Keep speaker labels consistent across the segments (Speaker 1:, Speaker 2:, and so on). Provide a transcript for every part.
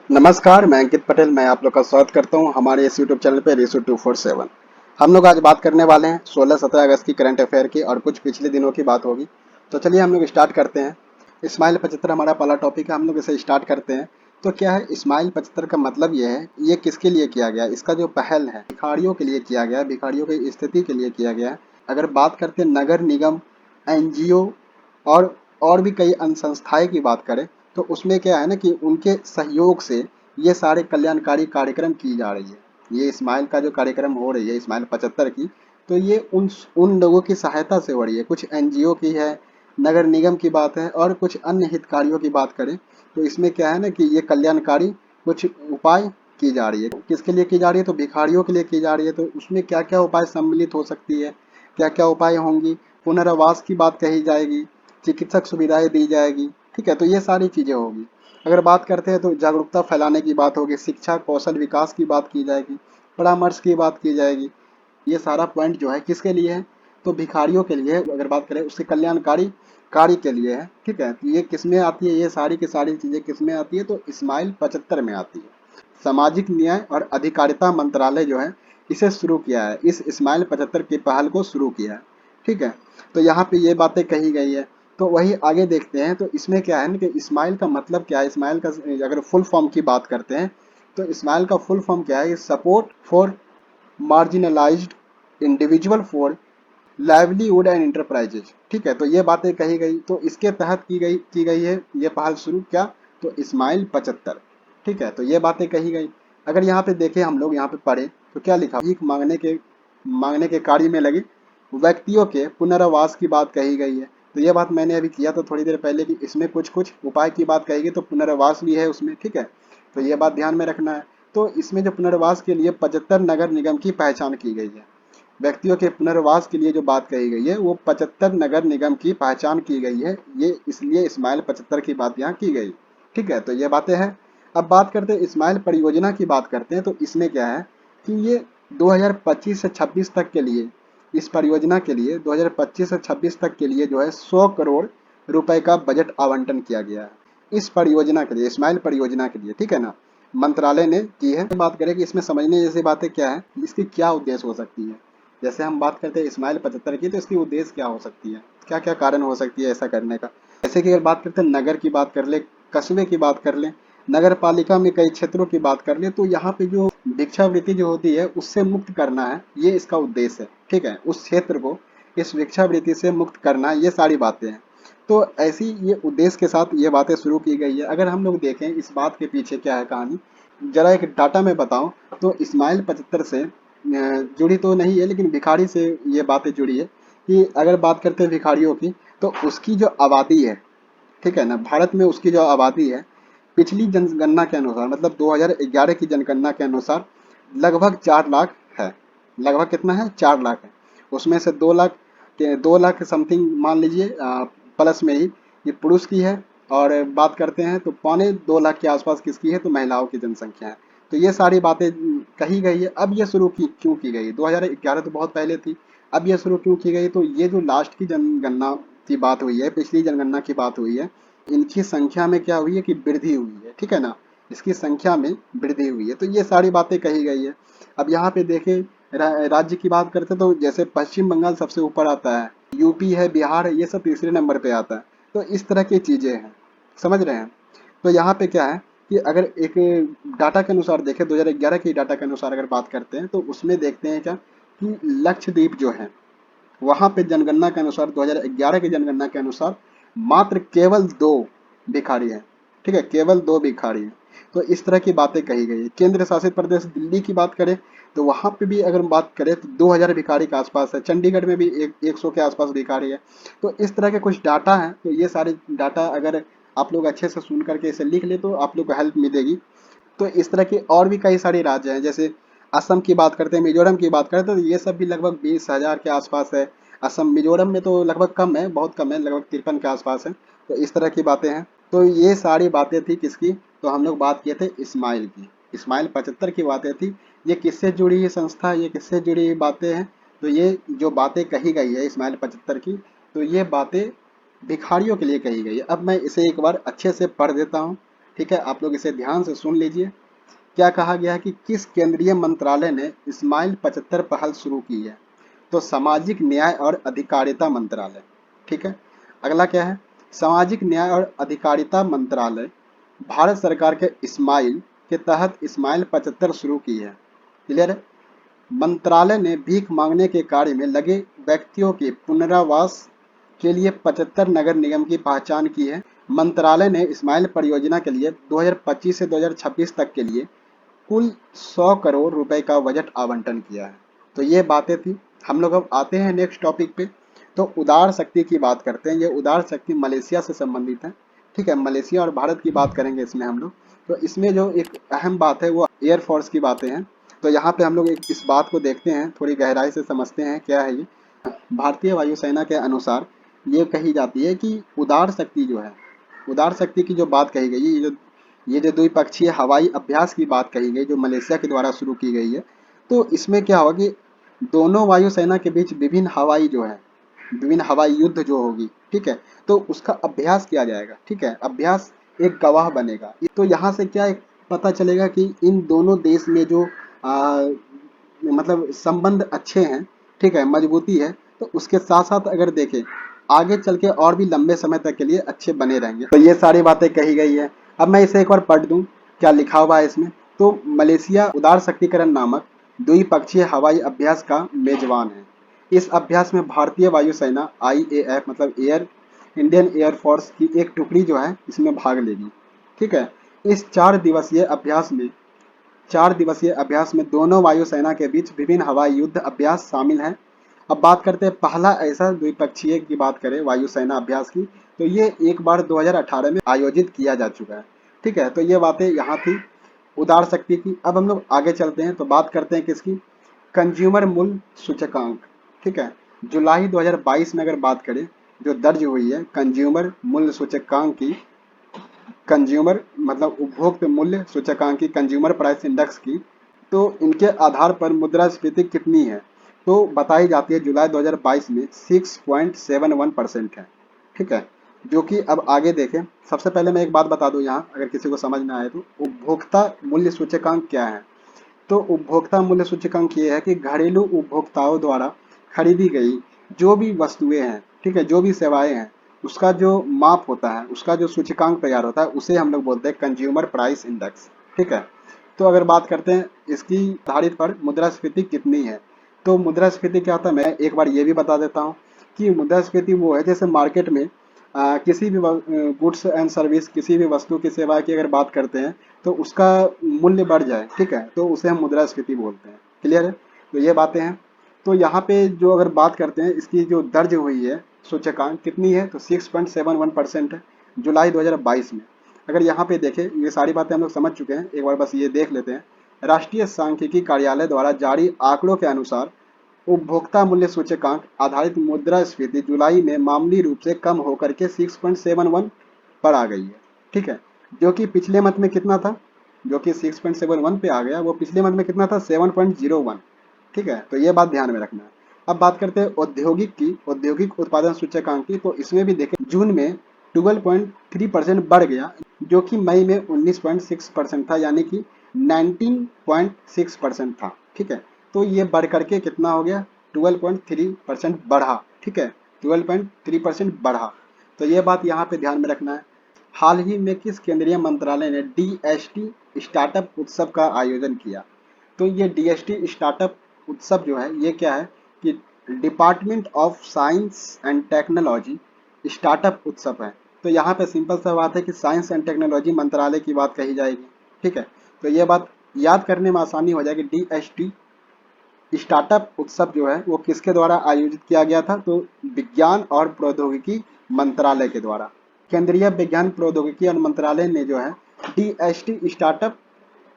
Speaker 1: नमस्कार, मैं अंकित पटेल। मैं आप लोग का स्वागत करता हूं हमारे इस यूट्यूब चैनल पे रेसो 247। हम लोग आज बात करने वाले हैं 16-17 अगस्त की करंट अफेयर की और कुछ पिछले दिनों की बात होगी। तो चलिए हम लोग स्टार्ट करते हैं। इस्माइल 75 हमारा पहला टॉपिक है, हम लोग इसे स्टार्ट करते हैं। तो क्या है इस्माइल 75 का मतलब ये है, ये किसके लिए किया गया? इसका जो पहल है भिखारियों के लिए किया गया है, भिखारियों की स्थिति के लिए किया गया है। अगर बात करते हैं नगर निगम, एनजीओ और और भी कई अन्य संस्थाएं की बात करें, तो उसमें क्या है ना कि उनके सहयोग से ये सारे कल्याणकारी कार्यक्रम की जा रही है। ये इस्माइल का जो कार्यक्रम हो रही है इस्माइल 75 की, तो ये उन लोगों की सहायता से हो रही है। कुछ एनजीओ की है, नगर निगम की बात है और कुछ अन्य हितकारियों की बात करें तो इसमें क्या है ना कि ये कल्याणकारी कुछ उपाय की जा रही है। किसके लिए की जा रही है? तो भिखारियों के लिए की जा रही है। तो उसमें क्या क्या उपाय सम्मिलित हो सकती है, क्या क्या उपाय होंगी? पुनर्वास की बात कही जाएगी, चिकित्सक सुविधाएं दी जाएगी, ठीक है, तो ये सारी चीजें होगी। अगर बात करते हैं तो जागरूकता फैलाने की बात होगी, शिक्षा कौशल विकास की बात की जाएगी, परामर्श की बात की जाएगी। ये सारा पॉइंट जो है किसके लिए है? तो भिखारियों के लिए है। अगर बात करें उसके कल्याणकारी कार्य के लिए है, ठीक है। तो ये किसमें आती है? ये सारी की सारी चीजें किसमें आती है? तो इस्माइल 75 में आती है। सामाजिक न्याय और अधिकारिता मंत्रालय जो है इसे शुरू किया है, इस इस्माइल 75 की पहल को शुरू किया है, ठीक है। तो यहाँ पे ये बातें कही गई है। तो वही आगे देखते हैं। तो इसमें क्या है ना कि इस्माइल का मतलब क्या है? इस्माइल का अगर फुल फॉर्म की बात करते हैं तो इस्माइल का फुल फॉर्म क्या है? Support for marginalised individual for livelihood and enterprises, ठीक है। तो ये बातें कही गई, तो इसके तहत की गई है ये पहल शुरू। क्या? तो इस्माइल 75, ठीक है। तो ये बातें कही गई। अगर यहाँ पे देखें, हम लोग यहाँ पे पढ़े तो क्या लिखा? भीख मांगने के कार्य में लगे व्यक्तियों के पुनर्वास की बात कही गई है। तो ये बात मैंने अभी किया था थोड़ी देर पहले कि इसमें कुछ कुछ उपाय की बात कही गई, तो पुनर्वास भी है उसमें, ठीक है। तो ये बात ध्यान में रखना है। तो इसमें जो पुनर्वास के लिए 75 नगर निगम की पहचान की गई है। व्यक्तियों के पुनर्वास के लिए जो बात कही गई है वो 75 नगर निगम की पहचान की गई है। ये इसलिए इस्माइल 75 की बात यहाँ की गई, ठीक है। तो ये बातें हैं। अब बात करते हैं इस्माइल परियोजना की बात करते हैं। तो इसमें क्या है कि ये 2025 से 26 तक के लिए, इस परियोजना के लिए 2025 से 26 तक के लिए जो है 100 करोड़ रुपए का बजट आवंटन किया गया है इस परियोजना के लिए, इस्माइल परियोजना के लिए, ठीक है ना। मंत्रालय ने की है। बात करें कि इसमें समझने जैसी बातें क्या है, इसकी क्या उद्देश्य हो सकती है। जैसे हम बात करते हैं इस्माइल 75 की, तो इसकी उद्देश्य क्या हो सकती है, क्या क्या कारण हो सकती है ऐसा करने का। जैसे कि अगर बात करते हैं नगर की बात कर ले, कस्बे की बात कर ले, नगर पालिका में कई क्षेत्रों की बात कर ले, तो यहाँ पे जो भिक्षावृत्ति जो होती है उससे मुक्त करना है, ये इसका उद्देश्य है, ठीक है। उस क्षेत्र को इस भिक्षावृत्ति से मुक्त करना, ये सारी बातें हैं। तो ऐसी ये उद्देश्य के साथ ये बातें शुरू की गई है। अगर हम लोग देखें इस बात के पीछे क्या है कहानी, जरा एक डाटा में बताऊं तो इस्माइल 75 से जुड़ी तो नहीं है लेकिन भिखारी से ये बातें जुड़ी है कि अगर बात करते हैं भिखारियों की, तो उसकी जो आबादी है, ठीक है ना, भारत में उसकी जो आबादी है पिछली जनगणना के अनुसार, मतलब 2011 की जनगणना के अनुसार लगभग 4 लाख है। लगभग कितना है? 4 लाख है। उसमें से 2 लाख, 2 लाख समथिंग मान लीजिए प्लस में ही ये पुरुष की है। और बात करते हैं तो 2.25 लाख के आसपास किसकी है? तो महिलाओं की जनसंख्या है। तो ये सारी बातें कही गई है। अब ये शुरू की क्यों की गई? 2011 तो बहुत पहले थी, अब ये शुरू क्यों की गई? तो ये जो लास्ट की जनगणना की बात हुई है, पिछली जनगणना की बात हुई है, इनकी संख्या में क्या हुई है कि वृद्धि हुई है, ठीक है ना। इसकी संख्या में वृद्धि हुई है, तो ये सारी बातें कही गई है। अब यहाँ पे देखें राज्य की बात करते तो जैसे पश्चिम बंगाल सबसे ऊपर आता है, यूपी है, बिहार है, ये सब तीसरे नंबर पे आता है। तो इस तरह की चीजें हैं, समझ रहे हैं। तो यहाँ पे क्या है कि अगर एक डाटा के अनुसार देखें, 2011 के डाटा के अनुसार अगर बात करते हैं तो उसमें देखते हैं क्या कि लक्षद्वीप जो है वहां पे जनगणना के अनुसार, 2011 की जनगणना के अनुसार मात्र केवल 2 भिखारी हैं, ठीक है, केवल 2 भिखारी हैं। तो इस तरह की बातें कही गई है। केंद्र शासित प्रदेश दिल्ली की बात करें तो वहां पे भी अगर बात करें तो 2000 भिखारी के आसपास है। चंडीगढ़ में भी 100 के आसपास भिखारी है। तो इस तरह के कुछ डाटा हैं। तो ये सारे डाटा अगर आप लोग अच्छे से सुन करके इसे लिख ले तो आप लोग को हेल्प मिलेगी। तो इस तरह के और भी कई सारे राज्य हैं, जैसे असम की बात करते हैं, मिजोरम की बात करते हैं, तो ये सब भी लगभग 20,000 के आसपास है। असम, मिजोरम में तो लगभग कम है, बहुत कम है, लगभग 53 के आसपास है। तो इस तरह की बातें हैं। तो ये सारी बातें थी किसकी? तो हम लोग बात किए थे इस्माइल की, इस्माइल 75 की बातें थी। ये किससे जुड़ी हुई संस्था, ये किससे जुड़ी हुई बातें हैं? तो ये जो बातें कही गई है इस्माइल 75 की, तो ये बातें भिखारियों के लिए कही गई है। अब मैं इसे एक बार अच्छे से पढ़ देता हूँ, ठीक है, आप लोग इसे ध्यान से सुन लीजिए। क्या कहा गया है कि किस केंद्रीय मंत्रालय ने स्माइल 75 पहल शुरू की है? तो सामाजिक न्याय और अधिकारिता मंत्रालय। ठीक है, अगला क्या है? सामाजिक न्याय और अधिकारिता मंत्रालय भारत सरकार के स्माइल के तहत स्माइल 75 शुरू की है। क्लियर है? मंत्रालय ने भीख मांगने के कार्य में लगे व्यक्तियों के पुनरावास के लिए 75 नगर निगम की पहचान की है। मंत्रालय ने स्माइल परियोजना के लिए 2025 से 2026 तक के लिए कुल 100 करोड़ रुपए का बजट आवंटन किया है। तो ये बातें थी। हम लोग अब आते हैं नेक्स्ट टॉपिक पे। तो उदार शक्ति की बात करते हैं। ये उदार शक्ति मलेशिया से संबंधित है। ठीक है, मलेशिया और भारत की बात करेंगे इसमें हम लोग। तो इसमें जो एक अहम बात है वो एयरफोर्स की बातें हैं। तो यहाँ पे हम लोग इस बात को देखते हैं, थोड़ी गहराई से समझते हैं क्या है ये। भारतीय वायुसेना के अनुसार ये कही जाती है कि उदार शक्ति जो है, उदार शक्ति की जो बात कही गई है, ये जो द्विपक्षीय हवाई अभ्यास की बात कही गई जो मलेशिया के द्वारा शुरू की गई है, तो इसमें क्या होगा कि दोनों वायुसेना के बीच विभिन्न हवाई जो है, विभिन्न हवाई युद्ध जो होगी, ठीक है, तो उसका अभ्यास किया जाएगा। ठीक है, अभ्यास एक गवाह बनेगा। तो यहाँ से क्या एक पता चलेगा कि इन दोनों देश में जो मतलब संबंध अच्छे हैं, ठीक है, मजबूती है। तो उसके साथ साथ अगर देखें आगे चल के और भी लंबे समय तक के लिए अच्छे बने रहेंगे। तो ये सारी बातें कही गई है। अब मैं इसे एक बार पढ़ दूं क्या लिखा हुआ है इसमें। तो मलेशिया उदार शक्तिकरण नामक द्विपक्षीय हवाई अभ्यास का मेजबान है। इस अभ्यास में भारतीय वायुसेना IAF मतलब इंडियन एयरफोर्स की एक टुकड़ी जो है इसमें भाग लेगी। ठीक है, इस 4 दिवसीय अभ्यास में दोनों वायुसेना के बीच विभिन्न हवाई युद्ध अभ्यास शामिल हैं। अब बात करते हैं पहला ऐसा द्विपक्षीय की बात करें वायुसेना अभ्यास की, तो ये एक बार 2018 में आयोजित किया जा चुका है। ठीक है, तो ये बातें यहाँ थी उदार शक्ति की। अब हम लोग आगे चलते हैं तो बात करते हैं किसकी? कंज्यूमर मूल्य सूचकांक। ठीक है, जुलाई 2022 में अगर बात करें जो दर्ज हुई है कंज्यूमर मूल्य सूचकांक की, कंज्यूमर मतलब उपभोक्ता मूल्य सूचकांक की, कंज्यूमर प्राइस इंडेक्स की, तो इनके आधार पर मुद्रास्फीति कितनी है? तो बताई जाती है जुलाई 2022 में 6.71% है। ठीक है, जो कि अब आगे देखें। सबसे पहले मैं एक बात बता दूं यहाँ अगर किसी को समझ ना आए तो, उपभोक्ता मूल्य सूचकांक क्या है? तो उपभोक्ता मूल्य सूचकांक ये है कि घरेलू उपभोक्ताओं द्वारा खरीदी गई जो भी वस्तुएं हैं, ठीक है, जो भी सेवाएं हैं, उसका जो माप होता है, उसका जो सूचकांक तैयार होता है, उसे हम लोग बोलते हैं कंज्यूमर प्राइस इंडेक्स। ठीक है, तो अगर बात करते हैं इसकी आधारित पर मुद्रास्फीति कितनी है, तो मुद्रास्फीति क्या होता है मैं एक बार ये भी बता देता हूँ कि मुद्रास्फीति वो है जैसे मार्केट में किसी भी गुड्स एंड सर्विस, किसी भी वस्तु की सेवा की अगर बात करते हैं तो उसका मूल्य बढ़ जाए, ठीक है, तो उसे हम मुद्रास्फीति बोलते हैं। क्लियर है? तो ये बातें हैं। तो यहाँ पे जो अगर बात करते हैं इसकी जो दर्ज हुई है सूचकांक कितनी है, तो 6.71% है जुलाई 2022 में। अगर यहाँ पे देखें ये सारी बातें हम लोग समझ चुके हैं, एक बार बस ये देख लेते हैं। राष्ट्रीय सांख्यिकी कार्यालय द्वारा जारी आंकड़ों के अनुसार उपभोक्ता मूल्य सूचकांक आधारित मुद्रास्फीति जुलाई में मामूली रूप से कम होकर के 6.71 पर आ गई है। ठीक है, जो कि पिछले मंथ में कितना था, जो कि 6.71 पे आ गया, वो पिछले मंथ में कितना था 7.01। ठीक है, तो ये बात ध्यान में रखना है। अब बात करते हैं औद्योगिक उत्पादन सूचकांक की। तो इसमें भी देखें जून में 12.3% बढ़ गया, जो कि मई में 19.6% था, यानी कि 19.6% था। ठीक है, तो ये बढ़ करके कितना हो गया 12.3% बढ़ा। ठीक है, 12.3% बढ़ा। तो ये बात यहाँ पे ध्यान में रखना है। हाल ही में किस केंद्रीय मंत्रालय ने DST स्टार्टअप उत्सव का आयोजन किया? तो ये DST स्टार्टअप उत्सव जो है ये क्या है कि department of science and technology startup उत्सव है। तो यहाँ पे सिंपल सा बात है कि साइंस एंड टेक्नोलॉजी मंत्रालय की बात कही जाएगी। ठीक है, तो ये बात याद करने में आसानी हो जाएगी। DST स्टार्टअप उत्सव जो है वो किसके द्वारा आयोजित किया गया था? तो विज्ञान और प्रौद्योगिकी मंत्रालय के द्वारा। केंद्रीय विज्ञान प्रौद्योगिकी और मंत्रालय ने जो है DST स्टार्टअप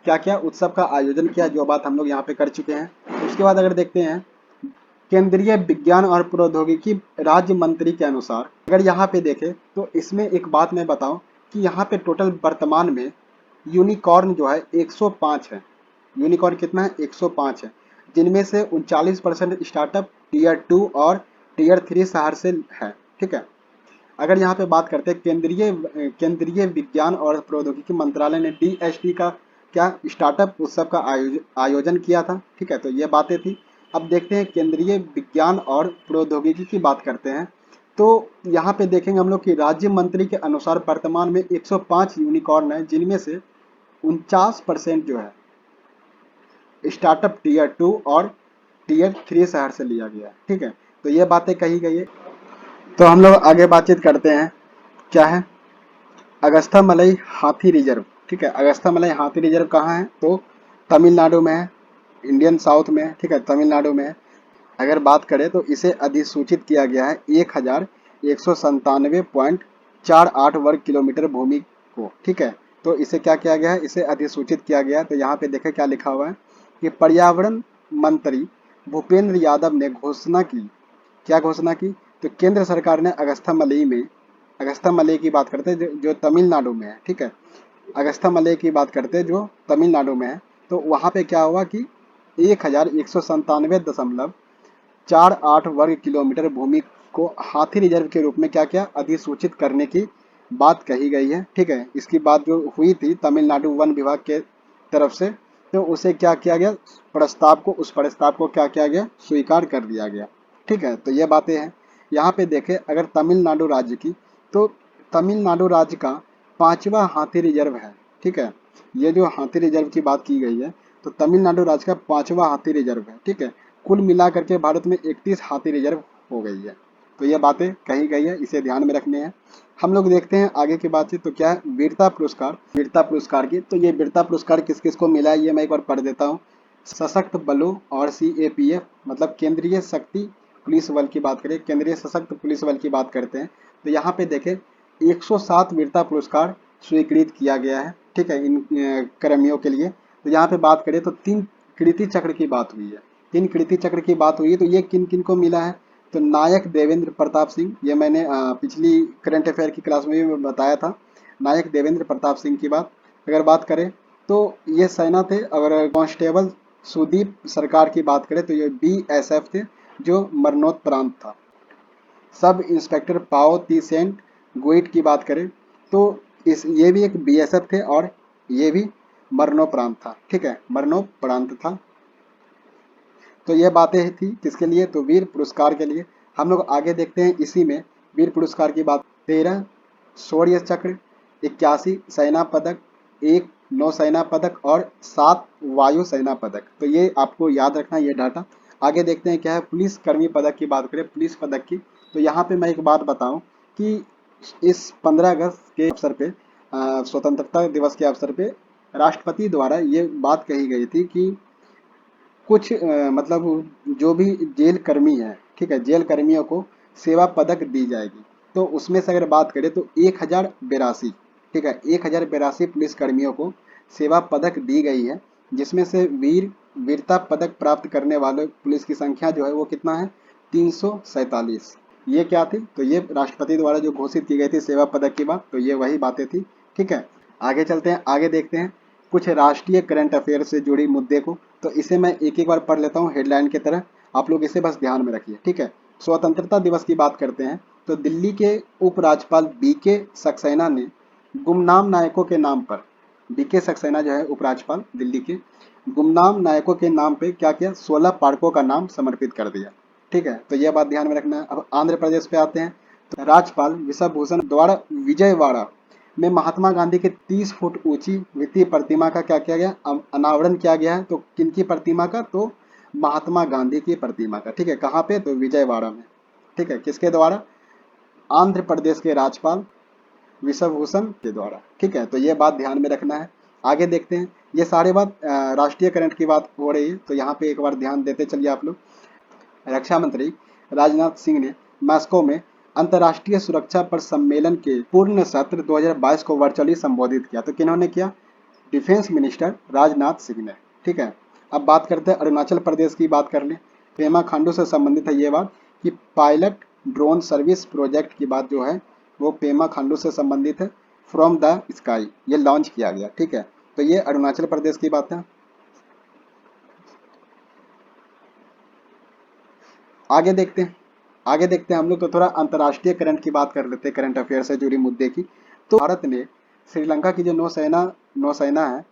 Speaker 1: क्या क्या उत्सव का आयोजन किया, जो बात हम लोग यहाँ पे कर चुके हैं। उसके बाद अगर देखते हैं केंद्रीय विज्ञान और प्रौद्योगिकी राज्य मंत्री के अनुसार, अगर यहाँ पे देखें तो इसमें एक बात मैं बताऊं कि यहाँ पे टोटल वर्तमान में यूनिकॉर्न जो है 105 है। यूनिकॉर्न कितना है? 105 है, जिनमें से 39% स्टार्टअप टीयर 2 और टीयर 3 शहर से है। ठीक है, अगर यहाँ पे बात करते हैं केंद्रीय विज्ञान और प्रौद्योगिकी मंत्रालय ने DST का क्या स्टार्टअप उत्सव का आयोजन किया था। ठीक है, तो ये बातें थी। अब देखते हैं केंद्रीय विज्ञान और प्रौद्योगिकी की बात करते हैं। तो यहाँ पे देखेंगे हम लोग कि राज्य मंत्री के अनुसार वर्तमान में 105 यूनिकॉर्न है, जिनमें से 49% जो है स्टार्टअप टियर 2 और टियर 3 शहर से लिया गया है। ठीक है, तो ये बातें कही गई है। तो हम लोग आगे बातचीत करते हैं। क्या है अगस्था मलई हाथी रिजर्व। ठीक है, अगस्था मलई हाथी रिजर्व कहाँ है, तो तमिलनाडु में है, इंडियन साउथ में है। ठीक है, तमिलनाडु में है। अगर बात करें तो इसे अधिसूचित किया गया है 1197.48 वर्ग किलोमीटर भूमि को। ठीक है, तो इसे क्या किया गया है, इसे अधिसूचित किया गया है। तो यहाँ पे देखें क्या लिखा हुआ है कि पर्यावरण मंत्री भूपेंद्र यादव ने घोषणा की। क्या घोषणा की, तो केंद्र सरकार ने अगस्था मलई की बात करते हैं जो तमिलनाडु में है। ठीक है, अगस्था मलई की बात करते हैं जो तमिलनाडु में है। तो वहाँ पे क्या हुआ कि 1197.48 वर्ग किलोमीटर भूमि को हाथी रिजर्व के रूप में क्या क्या अधिसूचित करने की बात कही गई है। ठीक है, इसकी बात जो हुई थी तमिलनाडु वन विभाग के तरफ से, तो उसे क्या किया गया, उस प्रस्ताव को क्या किया गया, स्वीकार कर दिया गया। ठीक है, तो ये बातें हैं। यहाँ पे देखें अगर तमिलनाडु राज्य की, तो तमिलनाडु राज्य का 5वां हाथी रिजर्व है। ठीक है, ये जो हाथी रिजर्व की बात की गई है, तो तमिलनाडु राज्य का 5वां हाथी रिजर्व है। ठीक है, कुल मिलाकर के भारत में 31 हाथी रिजर्व हो गई है। तो ये बातें कही गई है, इसे ध्यान में रखने हैं। हम लोग देखते हैं आगे की बातचीत। तो क्या है वीरता पुरस्कार की, तो ये वीरता पुरस्कार किस किस को मिला है ये मैं एक बार पढ़ देता हूँ। सशक्त बलों और CAPF मतलब केंद्रीय शक्ति पुलिस बल की बात करें, केंद्रीय सशक्त पुलिस बल की बात करते हैं, तो यहाँ पे देखें 107 वीरता पुरस्कार स्वीकृत किया गया है। ठीक है, इन कर्मियों के लिए। तो यहाँ पे बात करें तो 3 कीर्ति चक्र की बात हुई है। 3 कीर्ति चक्र की बात हुई है, तो ये किन किन को मिला है, तो नायक देवेंद्र प्रताप सिंह, ये मैंने पिछली करंट अफेयर की क्लास में भी बताया था। नायक देवेंद्र प्रताप सिंह की बात अगर बात करें तो ये सेना थे। अगर कांस्टेबल सुदीप सरकार की बात करें तो ये BSF थे जो मरणोपरांत था। सब इंस्पेक्टर पाओ ती सेंट गोइट की बात करें तो ये भी एक BSF थे और ये भी मरणोपरांत था। ठीक है, मरणोपरांत था। तो ये बातें थी किसके लिए, तो वीर पुरस्कार के लिए। हम लोग आगे देखते हैं इसी में वीर पुरस्कार की बात। 13 शौर्य चक्र, 81 सेना पदक, 1 नौसेना पदक और 7 वायु सेना पदक। तो ये आपको याद रखना ये डाटा। आगे देखते हैं क्या है पुलिस कर्मी पदक की बात करें, पुलिस पदक की। तो यहाँ पे मैं एक बात बताऊं कि इस 15 अगस्त के अवसर पे, स्वतंत्रता दिवस के अवसर पे राष्ट्रपति द्वारा ये बात कही गई थी कि कुछ मतलब जो भी जेल कर्मी है, ठीक है, जेल कर्मियों को सेवा पदक दी जाएगी। तो उसमें से अगर बात करें तो 1082, ठीक है, 1082 पुलिस कर्मियों को सेवा पदक दी गई है, जिसमें से वीरता पदक प्राप्त करने वाले पुलिस की संख्या जो है वो कितना है, 347। ये क्या थी, तो ये राष्ट्रपति द्वारा जो घोषित की गई थी सेवा पदक की बात, तो ये वही बातें थी। ठीक है, आगे चलते हैं, आगे देखते हैं कुछ राष्ट्रीय करंट अफेयर से जुड़ी मुद्दे को। तो इसे मैं एक एक बार पढ़ लेता हूँ हेडलाइन की तरह, आप लोग इसे बस ध्यान में रखिए। ठीक है, स्वतंत्रता दिवस की बात करते हैं तो दिल्ली के उपराज्यपाल BK सक्सेना ने गुमनाम नायकों के नाम पर, BK सक्सेना जो है उपराज्यपाल दिल्ली के, गुमनाम नायकों के नाम पे क्या किया, 16 पार्कों का नाम समर्पित कर दिया। ठीक है, तो यह बात ध्यान में रखना है। अब आंध्र प्रदेश पे आते हैं तो राज्यपाल विश्वभूषण द्वारा विजयवाड़ा में महात्मा गांधी के 30 फुट ऊंची वित्तीय प्रतिमा का क्या किया गया, अनावरण किया गया है। तो किनकी प्रतिमा का, तो महात्मा गांधी की प्रतिमा का। ठीक है, कहाँ पे, तो विजयवाड़ा में। ठीक है, किसके द्वारा, आंध्र प्रदेश के राज्यपाल विश्वभूषण के द्वारा। ठीक है, तो ये बात ध्यान में रखना है। आगे देखते हैं, ये सारे बात राष्ट्रीय करंट की बात हो रही है, तो यहाँ पे एक बार ध्यान देते चलिए आप लोग। रक्षा मंत्री राजनाथ सिंह ने मॉस्को में अंतर्राष्ट्रीय सुरक्षा पर सम्मेलन के पूर्ण सत्र 2022 को वर्चुअली संबोधित किया। तो किन्होंने किया, डिफेंस मिनिस्टर राजनाथ सिंह ने। ठीक है, अब बात करते हैं अरुणाचल प्रदेश की, बात कर लें। पेमा खांडू से संबंधित है ये बात कि पायलट ड्रोन सर्विस प्रोजेक्ट की बात जो है वो पेमा खांडू से संबंधित है। फ्रॉम द स्काई ये लॉन्च किया गया। ठीक है, तो ये अरुणाचल प्रदेश की बात है। आगे देखते हैं, आगे देखते हैं हम लोग, तो थोड़ा अंतर्राष्ट्रीय करंट की बात कर लेते हैं, करंट अफेयर से जुड़ी मुद्दे की। तो भारत ने श्रीलंका की जो नौसेना है,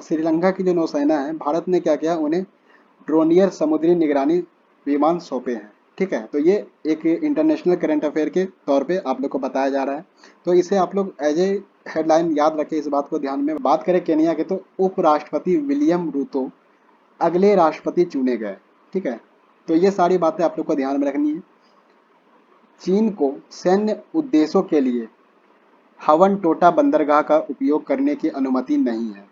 Speaker 1: श्रीलंका की जो नौसेना है, भारत ने क्या किया, उन्हें ड्रोनियर समुद्री निगरानी विमान सौंपे हैं। ठीक है, तो ये एक इंटरनेशनल करंट अफेयर के तौर पे आप लोग को बताया जा रहा है। तो इसे आप लोग एज ए हेडलाइन याद रखें, इस बात को ध्यान में। बात करें केनिया के, तो उपराष्ट्रपति विलियम रूतो अगले राष्ट्रपति चुने गए। ठीक है, तो ये सारी बातें आप लोग को ध्यान में रखनी है। चीन को सैन्य उद्देश्यों के लिए हवन टोटा बंदरगाह का उपयोग करने की अनुमति नहीं है।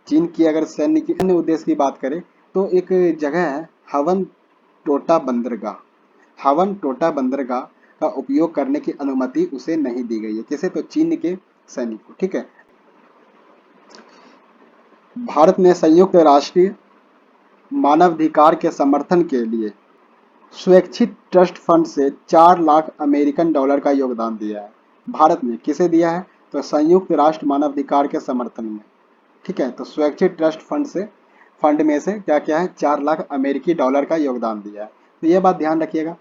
Speaker 1: चीन की अगर सैन्य उद्देश्य की बात करें, तो एक जगह है हवन टोटा बंदरगाह। हवन टोटा बंदरगाह का उपयोग करने की अनुमति उसे नहीं दी गई है। किसे? तो चीन के सैनिक को। ठीक है, भारत ने संयुक्त राष्ट्र मानवाधिकार के समर्थन के लिए स्वैच्छिक ट्रस्ट फंड से 4 लाख अमेरिकन डॉलर का योगदान दिया है। भारत ने किसे दिया है? तो संयुक्त राष्ट्र मानवाधिकार के समर्थन में। ठीक है, तो स्वैच्छिक ट्रस्ट फंड में से क्या क्या है, 4 लाख अमेरिकी डॉलर का योगदान दिया है। तो ये बात ध्यान रखिएगा।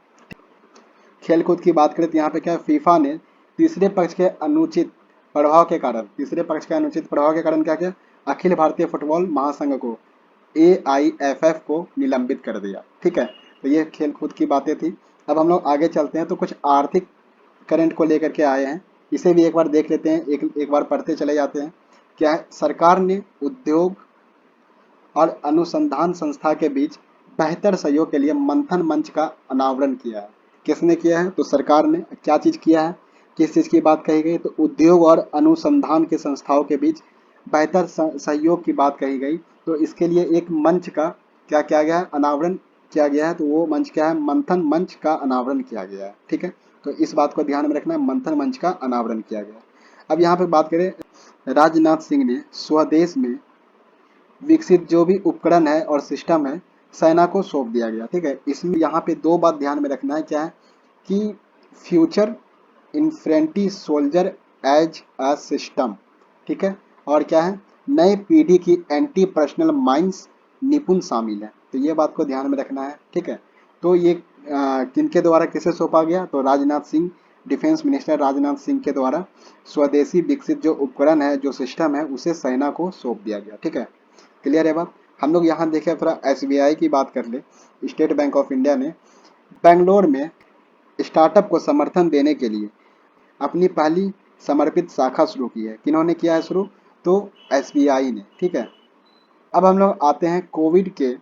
Speaker 1: खेलकूद की बात करें तो यहाँ पे क्या है, फीफा ने तीसरे पक्ष के अनुचित प्रभाव के कारण क्या किया, अखिल भारतीय फुटबॉल महासंघ को AIFF को निलंबित कर दिया। ठीक है, तो ये खेल कूद की बातें थी। अब हम लोग आगे चलते हैं, तो कुछ आर्थिक करंट को लेकर के आए हैं, इसे भी एक बार देख लेते हैं, एक बार पढ़ते चले जाते हैं। क्या है, सरकार ने उद्योग और अनुसंधान संस्था के बीच बेहतर सहयोग के लिए मंथन मंच का अनावरण किया है। किसने किया है? तो सरकार ने। क्या चीज़ किया है, किस चीज़ की बात कही गई? तो उद्योग और अनुसंधान के संस्थाओं के बीच बेहतर सहयोग की बात कही गई। तो इसके लिए एक मंच का क्या किया गया है, अनावरण किया गया है। तो वो मंच क्या है, मंथन मंच का अनावरण किया गया है। ठीक है, तो इस बात को ध्यान में रखना है, मंथन मंच का अनावरण किया गया है। अब यहाँ पे बात करें, राजनाथ सिंह ने स्वदेश में विकसित जो भी उपकरण है और सिस्टम है, सेना को सौंप दिया गया। ठीक है, इसमें यहाँ पे 2 बात ध्यान में रखना है। क्या है कि future infantry soldier as a system. ठीक है, और क्या है, नई पीढ़ी की एंटी पर्सनल माइंस निपुण शामिल है। तो ये बात को ध्यान में रखना है। ठीक है, तो ये किनके द्वारा किसे सौंपा गया? तो राजनाथ सिंह, डिफेंस मिनिस्टर राजनाथ सिंह के द्वारा स्वदेशी विकसित जो उपकरण है, जो सिस्टम है, उसे सेना को सौंप दिया गया। ठीक है, क्लियर है बात। हम लोग यहाँ देखें, थोड़ा SBI की बात कर ले। स्टेट बैंक ऑफ इंडिया ने बेंगलोर में स्टार्टअप को समर्थन देने के लिए अपनी पहली समर्पित शाखा शुरू की है। किन्होंने किया है शुरू? तो SBI ने। ठीक है, अब हम लोग आते हैं कोविड के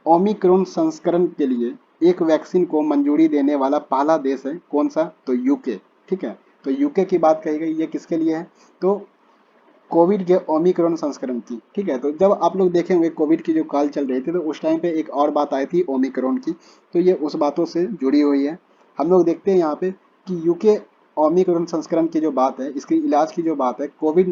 Speaker 1: ओमिक्रॉन संस्करण के लिए एक वैक्सीन को मंजूरी देने वाला पहला देश है कौन सा? तो यूके। ठीक है, तो यूके की बात कही गई, ये किसके लिए है? तो कोविड के ओमिक्रॉन संस्करण की। ठीक है, तो जब आप लोग देखेंगे कोविड की जो काल चल रही थी, तो उस टाइम पे एक और बात आई थी ओमिक्रॉन की, तो ये उस बातों से जुड़ी हुई है। हम लोग देखते हैं यहाँ पे कि यूके ओमिक्रॉन संस्करण की जो बात है, इसके इलाज की जो बात है, कोविड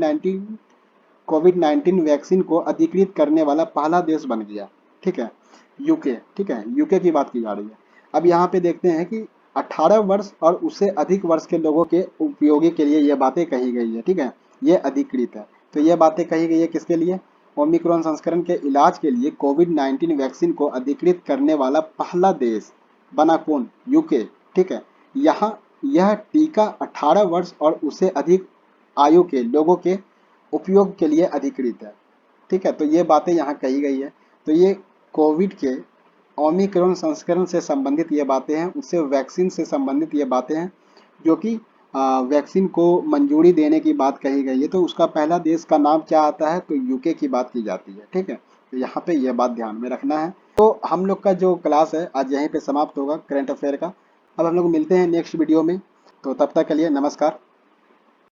Speaker 1: 19 वैक्सीन को अधिकृत करने वाला पहला देश बन गया। ठीक है, यूके। ठीक है, यूके की बात की जा रही है। अब यहाँ पे देखते हैं कि 18 वर्ष और उससे अधिक वर्ष के लोगों के उपयोगी के लिए ये बातें कही गई है। ठीक है, ये अधिकृत है। तो ये बातें कही गई है किसके लिए? ओमिक्रॉन संस्करण के इलाज के लिए कोविड 19 वैक्सीन को अधिकृत करने वाला पहला देश बना कौन? यूके। ठीक है, यहाँ यह टीका 18 वर्ष और उससे अधिक आयु के लोगों के उपयोग के लिए अधिकृत है। ठीक है, तो ये बातें यहाँ कही गई है। तो ये कोविड के ओमिक्रॉन संस्करण से संबंधित ये बातें हैं, उससे वैक्सीन से संबंधित ये बातें हैं, जो कि वैक्सीन को मंजूरी देने की बात कही गई है। तो उसका पहला देश का नाम क्या आता है? तो यूके की बात की जाती है। ठीक है, तो यहाँ पे ये बात ध्यान में रखना है। तो हम लोग का जो क्लास है आज यहीं पे समाप्त होगा करंट अफेयर का। अब हम लोग मिलते हैं नेक्स्ट वीडियो में, तो तब तक के लिए नमस्कार।